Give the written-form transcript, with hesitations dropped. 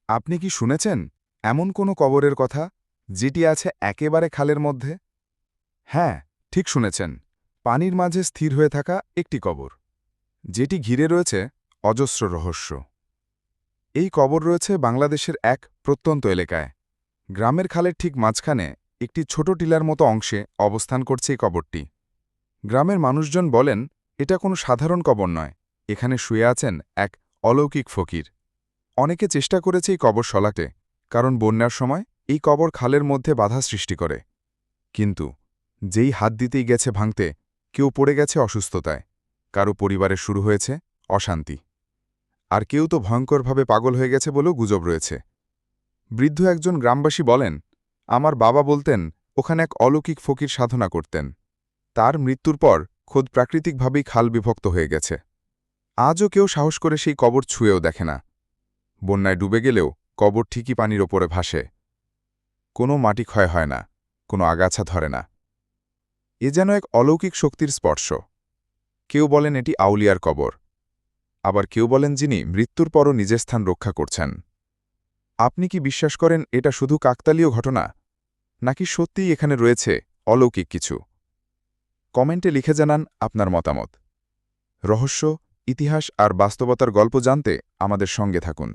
আপনি কি শুনেছেন এমন কোনো কবরের কথা যেটি আছে একেবারে খালের মধ্যে? হ্যাঁ, ঠিক শুনেছেন। পানির মাঝে স্থির হয়ে থাকা একটি কবর, যেটি ঘিরে রয়েছে অজস্র রহস্য। এই কবর রয়েছে বাংলাদেশের এক প্রত্যন্ত এলাকায়। গ্রামের খালের ঠিক মাঝখানে একটি ছোট টিলার মতো অংশে অবস্থান করছে এই কবরটি। গ্রামের মানুষজন বলেন, এটা কোনো সাধারণ কবর নয়, এখানে শুয়ে আছেন এক অলৌকিক ফকির। অনেকে চেষ্টা করেছে এই কবর সলাতে, কারণ বন্যার সময় এই কবর খালের মধ্যে বাধা সৃষ্টি করে। কিন্তু যেই হাত দিতেই গেছে ভাঙতে, কেউ পড়ে গেছে অসুস্থতায়, কারো পরিবারে শুরু হয়েছে অশান্তি, আর কেউ তো ভয়ঙ্করভাবে পাগল হয়ে গেছে বলেও গুজব রয়েছে। বৃদ্ধ একজন গ্রামবাসী বলেন, আমার বাবা বলতেন ওখানে এক অলৌকিক ফকির সাধনা করতেন। তার মৃত্যুর পর খোদ প্রাকৃতিকভাবেই খাল বিভক্ত হয়ে গেছে। আজও কেউ সাহস করে সেই কবর ছুঁয়েও দেখে না। বন্যায় ডুবে গেলেও কবর ঠিকই পানির ওপরে ভাসে। কোনো মাটি ক্ষয় হয় না, কোনো আগাছা ধরে না। এ যেন এক অলৌকিক শক্তির স্পর্শ। কেউ বলেন এটি আউলিয়ার কবর, আবার কেউ বলেন যিনি মৃত্যুর পরও নিজের স্থান রক্ষা করছেন। আপনি কি বিশ্বাস করেন এটা শুধু কাকতালীয় ঘটনা, নাকি সত্যিই এখানে রয়েছে অলৌকিক কিছু? কমেন্টে লিখে জানান আপনার মতামত। রহস্য, ইতিহাস আর বাস্তবতার গল্প জানতে আমাদের সঙ্গে থাকুন।